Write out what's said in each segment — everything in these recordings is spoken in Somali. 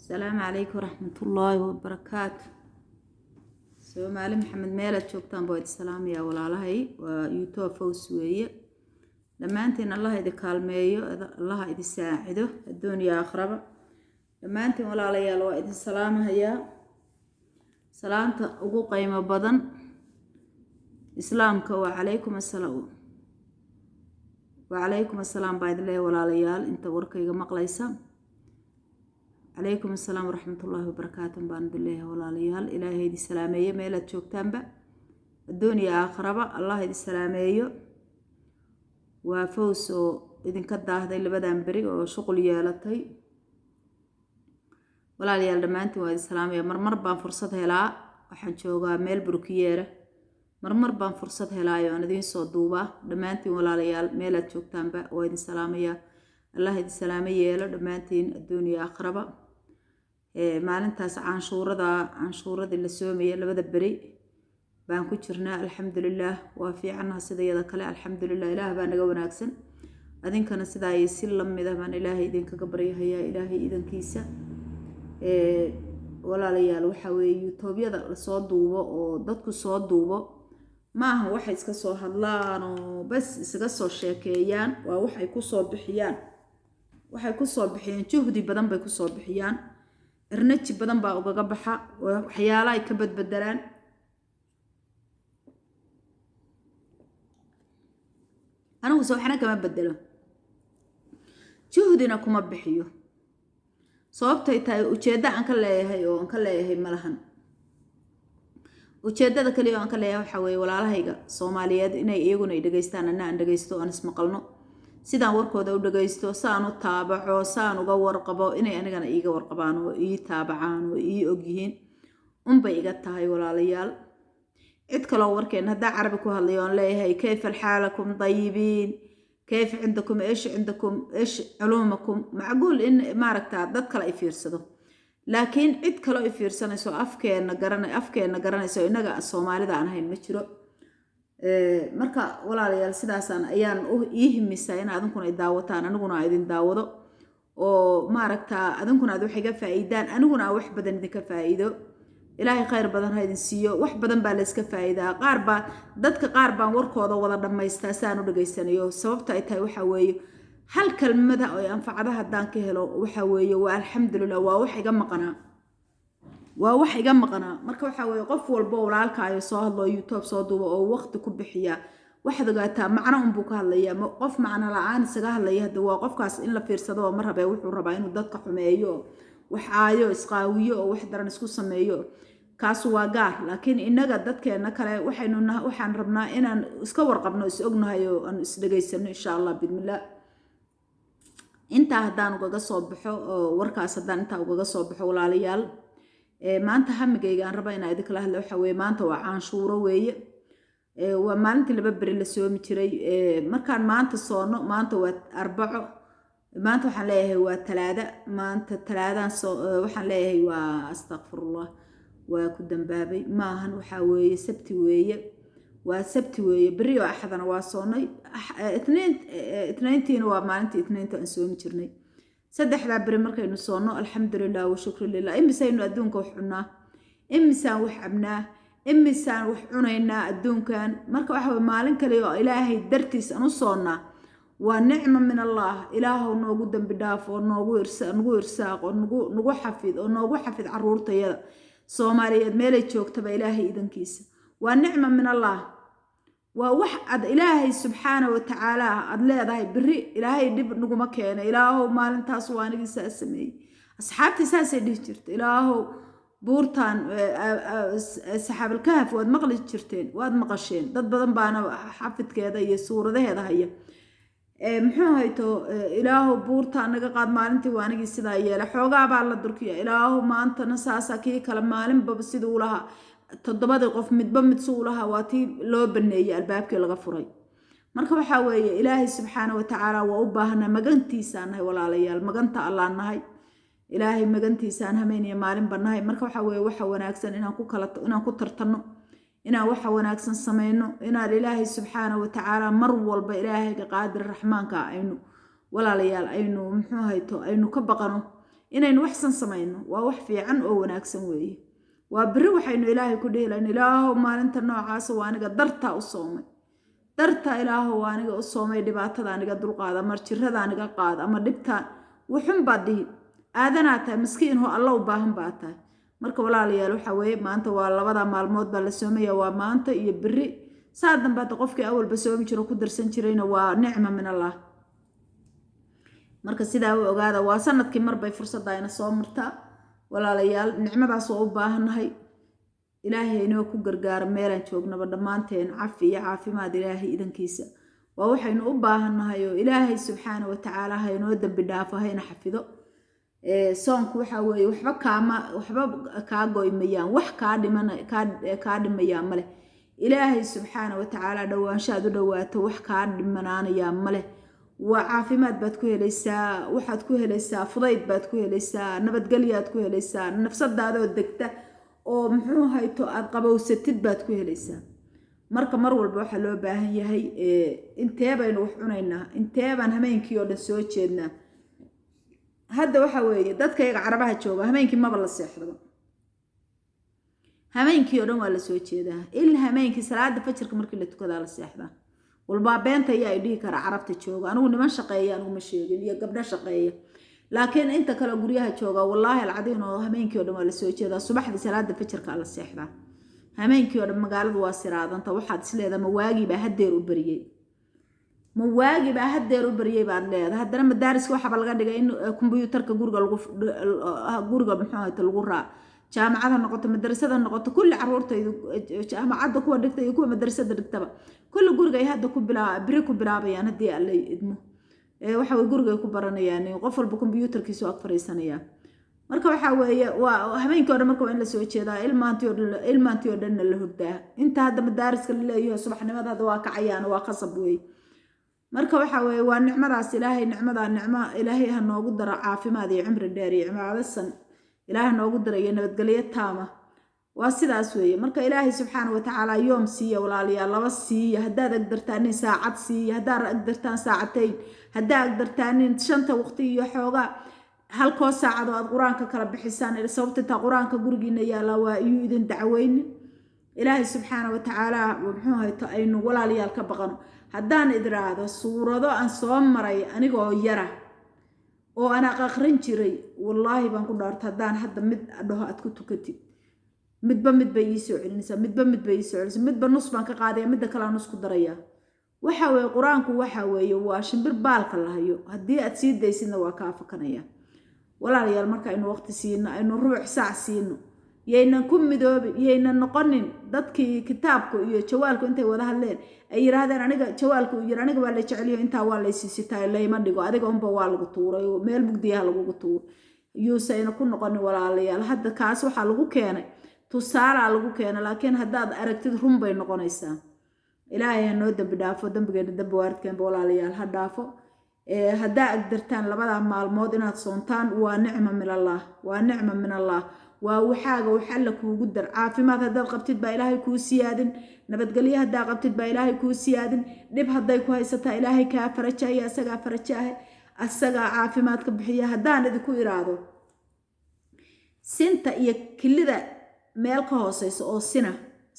السلام عليكم ورحمة الله وبركاته. سومالي محمد ميلاد شوكتان بويد السلام يا والالهي ويوتوب فوسوية لما أنتين الله إذا كالميو الله إذا ساعده الدنيا أخرب لما أنتين والالهي الله إذا السلام هيا سلامة أقو قيمة بدن إسلامك وعليكم السلام وعليكم السلام بايد الله والالهي انت وركيغا مقليسا عليكم السلام ورحمة الله وبركاته باند الله والاليال إلهي دي السلامية ميلاد شوكتان با الدنيا آخربا الله دي السلامية وفوسو إذن كده هذا اللي بدأ بريء وشغل يالتي والاليال دمانتي وهذه السلامية مرمر بان فرصة هلا وحن شوغا ميل بروكييرة مرمر بان فرصة هلا يوانا دين صدوبة دمانتي والاليال ميلاد شوكتان با وهذه السلامية الله دي السلامية دمانتين الدنيا آخربا maalintaas canshuuradii la soomaya labada bari baan ku jirnaa alxamdulillaah waa fiicanaha sidayada kale alxamdulillaah ilaah baa naga wanaagsan adinkana sidaa ay si lamid ah baan ilaahay idinkaga baryahayaa ilaahay idankiisa walaalayaal waxa weeye youtube-yada la soo duubo oo dadku soo duubo maaha waxa iska soo hadlaan oo bas isaga soo sheekeeyaan waa waxay ku soo bixiyaan juhdi badan bay ku soo bixiyaan ernaji badan baa ugaga baxa waxyaalo ay ka badbedelaan anigu soo xana kama bedelo juhdina kuma bixiyo sababtay tahay ujeedada aan ka leeyahay malahan ujeedada kaliya aan ka leeyahay waxa weeye walaalahayga Soomaaliyeed inay iyaguna dhageystaan aan dhageysto aan ismaqalno sidaan warkooda u dhageysto saan u taabaco saan uga warqabo inay anigana iiga warqabaan oo ii taabacaan oo ii ogyihiin bay iga tahay walaalayaal cid kale warkeen hadaa carabi ku hadlayo aan leeyahay kayfa xaalakum tayibiin kayf cindakum ايش culumakum macquul in maaragtaa dad kale ay fiirsado laakiin cid kale ay fiirsanayso afkeena garanayso inaga Soomaalida aan ahayn ma jiro marka walaalayaal sidaasaan ayaan ii himisaa in adinkuna ay daawataan aniguna idin daawado oo maaragtaa adinkuna aad wax iga faa'iidaan aniguna wax badan idinka faa'iido ilaahay khayr badan ha idin siiyo wax badan baa la iska faa'iidaa dadka qaar baan warkooda wada dhameystaa saan u dhageysanayo sababta ay tahay waxa weeye hal kalmada oo anfacadaha hadaan ka helo waxa weeye waa alxamdulillah waa wax iga maqnaa marka waxa weeye qof walba walaalkaayo soo hadlo youtube soo duubo oo waqti ku bixiya waxaad ogaataa macna buu ka hadlayaa qof macna la'aan isaga hadlaya hada waa qofkaas in la fiirsado oo mar rabay wuxuu rabaa inuu dadka xumeeyo wax aayo isqaawiyo oo wax daran isku sameeyo kaas waa gaar laakiin inaga dadkeena kale waxaan rabnaa inaan iska warqabno is ognahay oo aan is dhageysano insha Allah bismillah inta hadaan uga soo baxo warkaas hadaan inta uga soo baxo walaalayaal maanta hamigayga aan rabaa inaan idin kala hadlo waxa weeye maanta waa canshuuro weeye waa maalintii laba bari la soomi jiray markaan maanta soono maanta waa arbaco maanta waxaan leeyahay waa talaada maanta talaadaan waxaan leeyahay waa astaghfirullah waa ku dambaabay maahan waxa weeye sabti weeye waa sabti weeye bari oo axadana waa soonay itnayntiina waa maalintii itnaynta aan soomi jirnay saddexda bari markaynu soono alxamdulillah wa shukru lillah imisaynu adduunka wax cunaa imisaan wax cabnaa imisaan wax cunaynaa adduunkan marka waxa way maalin kale oo ilaahay dartiis aan u soonaa waa nicmo min Allah ilaahu noogu dambi dhaaf oo noogu irsaaq oo nagu xafid caruurtayada Soomaaliyeed meelay joogtaba ilaahay idankiisa waa nicmo min Allah wax ad ilaahay subxaanahu wa ta'ala ad leedahay bari ilaahay dib naguma keeno ilaahu maalintaas waa anigiisa sameeyay asxaabtii saasay dhigi jirtay ilaahu buurtaan saxaabul kahf waad maqli jirteen waad maqasheen dad badan baana xafidkeeda iyo suuradaheeda haya muxuu hayto ilaahu buurtaan naga qaad maalintii waa anigii sidaa yeelay xoogaa baa la durkiya ilaahu maantana saasa kii kala maalinba siduu lahaa todobada qof midba mid soo lahaa waa tii loo baneeyay albaabkii laga furay marka waxa weeye ilaahay subxaanahu wa ta'ala waa u baahnaa magantiisaan nahay walaalayaal maganta Allah nahay ilaahay magantiisaan hameeniyo maalin banahay marka waxa weeye waxa wanaagsan inaan ku tartano inaan waxa wanaagsan sameeyno inaan ilaahay subxaanahu wa ta'ala mar walba ilaahayga qaadir raxmaanka aynu walaalayaal aynu muxuu hayto aynu ka baqano inaynu waxsan samayno waa wax fiican oo wanaagsan weeye waa biri waxaynu ilaahay ku dhihilayn ilaahow maalinta noocaas waa aniga dartaa u soomay darta ilaahow waa aniga u soomay dhibaatada aniga dulqaada mar jirrada aniga qaad ama dhibta wuxun baad dhihi aadanaa tahay miskiin oo alla u baahan baa tahay marka walaalayaal waxa weeye maanta waa labada maalmood baa la soomaya waa maanta iyo biri saa dambe qofkii awalba soomi jiro ku darsan jirayna waa nicmo min Allah marka sidaa u ogaada waa sanadkii mar bay fursad ayna soo martaa walaalayaal nicmadaas oo u baahanahay ilaahay inoo ku gargaar meelan joognaba dhamaanteen cafi iyo caafimaad ilaahay idankiisa waa waxaynu u baahanahay oo ilaahay subxaanahu wa ta'aala ha inoo dambi dhaafo hayna xafido soonku waxa weeye waxba ka goymayaan wax ka dhimayaan male ilaahay subxaanahu wa ta'aala dhawaanshaad u dhawaato wax ka dhimanaanaya male waa caafimaad baad ku helaysaa waxaad ku helaysaa fudayd baad ku helaysaa nabadgelyaad ku helaysaa nafsadaada oo degta oo muxuu hayto aad qabowsatid baad ku helaysaa marka mar walba waxa loo baahan yahay intee baynu wax cunaynaa intee baan habeenkii oo dhan soo jeednaa hadda waxa weeye dadka iyaga carabaha jooga habeenkii maba la seexdo habeenkii oo dhan waa la soo jeedaa ilaa habeenkii salaada fajrka markii la tukada la seexdaa walba beenta ayaa dhihi kara carabta jooga anigu niman shaqeeya anigu ma sheegin iyo gabdho shaqeeya laakiin inta kale guryaha jooga wallahi alcadiin oo habeenkii oo dhan waa la soo jeedaa subaxdii salaada fajrka la seexdaa habeenkii oo dhan magaaladu waa siraadanta waxaad isleedahay ma waagi baa hadeer u bariyay baad leedahay haddana madaariska waxa laga dhigay in kombiyuutarka guriga muxuu hayto lagu raac jaamacada noqoto madrasada noqoto kulli caruurtaydu jaamacada kuwa dhigta iyo kuwa madrasada dhigtaba kulli guriga ay hadda ku bilaabayaan haddii alla idmo waxa way guriga ku baranayaan qof walba kombiyuutarkiisu ag fariisanaya marka waxa weeye waa habeenkii oo dhan marka waa in la soo jeedaa ilmaantii oo dhan la hurdaa inta hadda madaariska la leeyahay subaxnimada hadda waa kacayaan waa qasab weeye marka waxa weeye waa nicmadaas ilaahay nicmo ilaahay ha noogu daro caafimaad iyo cimri dheer iyo cibaadasan ilaahay noogu daro iyo nabadgelyo taama waa sidaas weeye marka ilaahay subxaanahu wa ta'aala yoom siiya walaaliyaal laba siiya haddaad agdartaan saacad siiya haddaad agdartaan saacatayn haddaad agdartaan shanta waqti iyo xoogaa halkoo saacad oo aad quraanka kala bixisaan sababta ta quraanka gurigiina yaala waa iyuu idin dacweynin ilaahay subxaanahu wa ta'aala wuxuu hayto aynu walaaliyaal ka baqano haddaan idraado suurado aan soo maray anigoo yara oo ana aqrin jiray wallahi baan ku dhaartay haddaan hadda mid dhaho aad ku tukatid midba bay ii soo celinaysaa midba nus baan ka qaadaya midda kale nus ku daraya waxa weeye quraanku waxa weeye waa shimbir baalka lahayo haddii aad sii daysidna waa ka fakanaya walaalayaal marka aynu waqti siino aynu rubuc saac siino yaynan ku midoobin yaynan noqonin dadkii kitaabku iyo jawaalku intay wada hadleen ay yiraahdeen aniga jawaalku aniga waa la jeceliyo intaa waa la siisitay leeyma dhigo adiga unba waa lagu tuuray meel mugdiyaha lagu tuuray yuusayna ku noqonin walaalayaal hadda kaas waxa lagu keenay tusaala lagu keenay laakiin haddaad aragtid run bay noqonaysaa ilaahay noo dambi dhaafo dambigeena dambi waaridkeen walaalayaal ha dhaafo haddaa agdartaan labada maalmood inaad soontaan waa nicmo min Allah waa waxaaga waxa la kuugu dar caafimaad haddaad qabtid baa ilaahay kuu siyaadin nabadgelyo haddaa qabtid baa ilaahay kuu siyaadin dhib hadday ku haysataa ilaahay kaa farajaya asagaa caafimaadka bixiya haddaan idinku iraado sinta iyo kilida meel ka hooseyso oo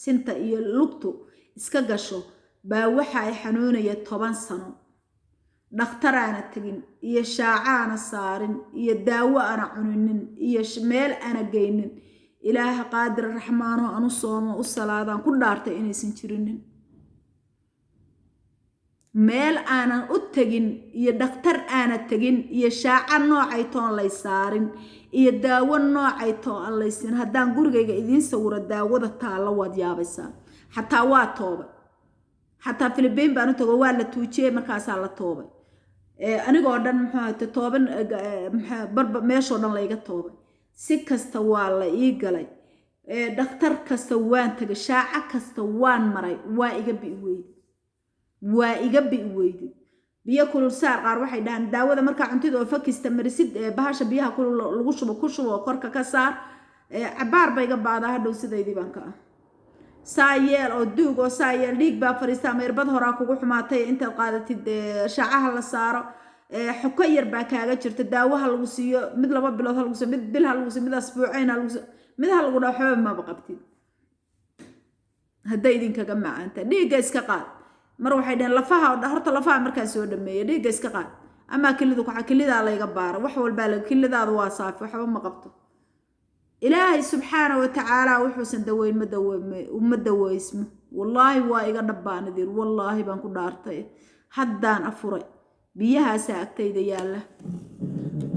sinta iyo lugtu iska gasho baa waxa ay xanuunaya 10 sano dhakhtar aana tagin iyo shaacaana saarin iyo daawo aana cuninin iyo meel aana geynin ilaaha qaadir raxmaano anu soomo u salaadaan ku dhaartay inaysan jirinin meel aanan u tagin iyo dhakhtar aana tagin iyo shaaca noocay toon lay saarin iyo daawo noocay toon laysin haddaan gurigayga idiin sawiro daawada taala waad yaabaysaa xataa waa toobay xataa Filibiin baan u tago waa la tuujiyay markaasaa la toobay anigoo dhan muxuu ahaatay tooban barba meeshoo dhan layga toobay si kasta waa la ii galay dhakhtar kasta waan tagay shaaca kasta waan maray waa iga bi weydi biyo kulul saar qaar waxay dhahan daawada markaa cuntida oo fakista marisid bahasha biyaha kulul lagu shubo korka ka saar cabaar bay iga baadaa hadhow sidaydii baan ka saayeel oo duug oo saayeel dhiig baa fariista meerbad horaa kugu xumaatay inta qaadatid shaacaha la saaro xuko yar baa kaaga jirta daawaha lagu siiyo mid 2 bilood lagu siiyo mid bil lagu siiyo mid asbuucayna lagu siiyo mid lagu dhaxo ma baqabtid hadda idinkaga macaanta dhiiga iska qaad mar waxay dheen lafaha horta lafaha markaa soo dhameeyay dhiiga iska qaad ama kilidu ku xakilida la iga baar wax walba la kilidaadu waa saaf waxba ma qabto ilaahay subhanahu wa ta'ala wuxuu san daweyn ma daweysmo wallahi waa iga dhabaanadir wallahi baan ku dhaartay haddaan afuray biyahaas agtayda yaala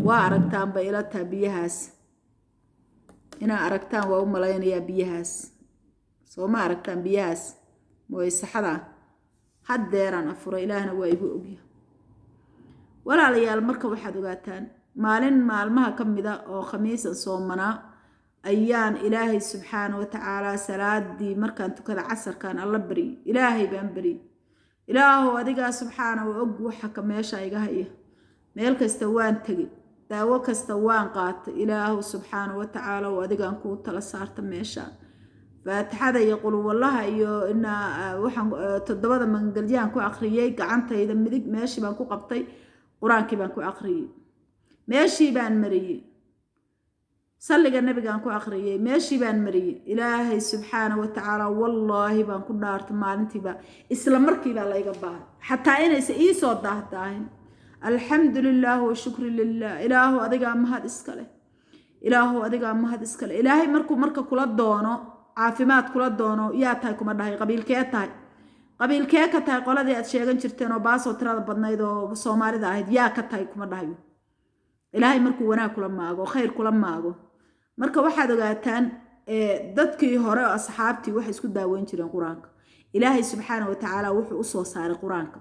waa aragtaan ba ila taa biyahaas ina aragtaan waa u malaynayaa biyahaas soo ma aragtaan biyahaas way saxada haddeeran afuray ilaahna waa igu ogyahay walaalayaal marka waxaad ogaataan maalin maalmaha kamida oo khamiisan soomanaa ayaan ilaahay subhanahu wa ta'ala salaadii markaan tukada casarkan alla bari ilaahay baan bari ilaahu adiga subhanahu wa og waxa ka meesha iga haya meel kasta waan tagay daawo kasta waan qaatay ilaahu subhanahu wa ta'ala oo adiga ku tala saarta meesha faatixada yaqul wallahi iyo ina waxaan todobada mangalyaan ku akhriyay gacantayda midig meeshii baan ku qabtay quraankii baan ku akhriyay meeshii baan mariyay salliga nabigaan ku akhriyay meeshii baan mariyay ilaahay subhanahu wa ta'ala wallahi baan ku dhaartay maalintiiba isla markiiba la iga baahay hatta inaysa ii soo daahdaaheen alxamdulillah wa shukru lillah ilaahu adiga mahad iskale ilaahu adiga mahad iskale ilaahay marka kula doono caafimaad kula doono yaa tahay kuma dhahay qabiilkee ka tahay qoladii aad sheegan jirteen oo baasoo tirada badnayd oo Soomaalida ahayd yaa ka tahay kuma dhahay ilaahay markuu wanaag kula maago khayr kula maago marka waxaad ogaataan dadkii hore oo asxaabtii wax isku daaweyn jireen quraanka ilaahay subhanahu wa ta'ala wuxuu u soo saaray quraanka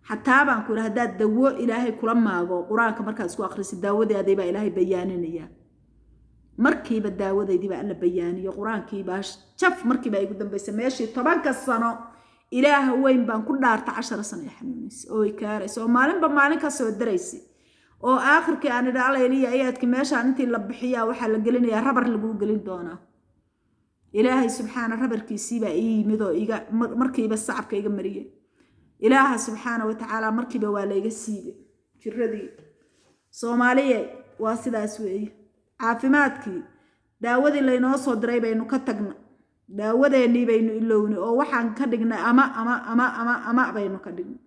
hatta baan ku raahdaa dawo ilaahay kula maago quraanka markaad isku akhrisid daawadeedii baa ilaahay bayaaninaya markiiba daawadeedii baa alla bayaaniyo quraankii baa jaf markiiba ay ugu dambeysay meeshii 10 sano ilaaha weyn baan ku dhaartay 10 sano xanuunis oo ay kaarayso maalin ka soo daraysay oo aakhirkii aan idhaaleeyay ayadkii meesha intii la bixiyaa waxa la gelinayaa rabar lagu gelin doonaa ilaahay subhanahu rabarkiisii baa ii yimid oo iga markiiba sacabka iga mariyay ilaaha subhanahu wa ta'ala markiiba waa la iga siibay jiradii Soomaaliyeed waa sidaas weeye caafimaadkii daawadii la inoo soo diray baynu ka tagna daawadeennii baynu ilowni oo waxaan ka dhignay ama baynu ka dhignay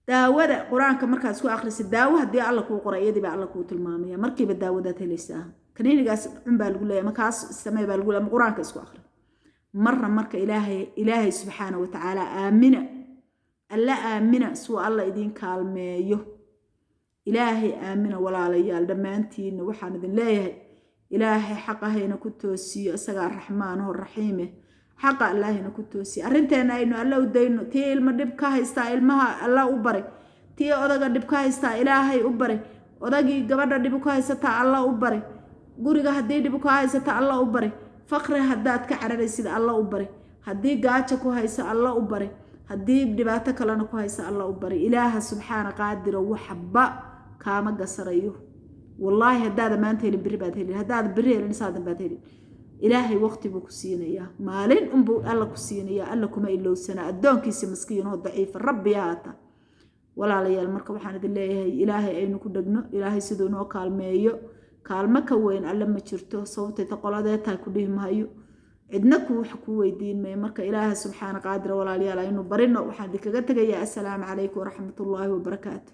daawada quraanka markaad isku akhrisid daawo hadii alla ku qoray iyadii baa alla ku tilmaamaya markiiba daawada helaysaa kaniinigaas baa lagu leeyahay markaas samee baa lagu leeyahay quraanka isku akhri marka ilaahay subhanahu wa ta'ala aamina suu alla idin kaalmeeyo ilaahay aamina walaalayaal dhamaantiin waxaan idin leeyahay ilaahay xaqahayna ku toosiyo isaga raxmaanahu raxiime حق الله نكتوسي أرنتنا إنه الله ودينه تي المدب كهيستا إلمها الله أبري تي أذا دب كهيستا إلهي أبري أذا جبر دب كهيستا الله أبري قريجة هدي دب كهيستا الله أبري فقر هدات كعرر سيد الله أبري هدي قاتش كهيستا الله أبري هدي دباتك لنا كهيستا الله أبري إله سبحانه قادر وحبا كام قصريه والله هداد ما أنت اللي بري هداد بري الإنسان باتهلي إلهي وقتي بكسينيا مالين أمبو الله كسينيا الله كما إلو سنة الدون كيسي مسكين هو ضعيف الرب ياتا ولا علي المركب حاند إلهي أينو كدقنا إلهي سيدونو كالميو كالما كوين ألا ما تشرتو صوتي تقول هذا كلهم هايو عدناكو حكوة دين ما مركب إلهي سبحانه قادر ولا علي أينو برنا وحاندك قلتك يا السلام عليكم ورحمة الله وبركاته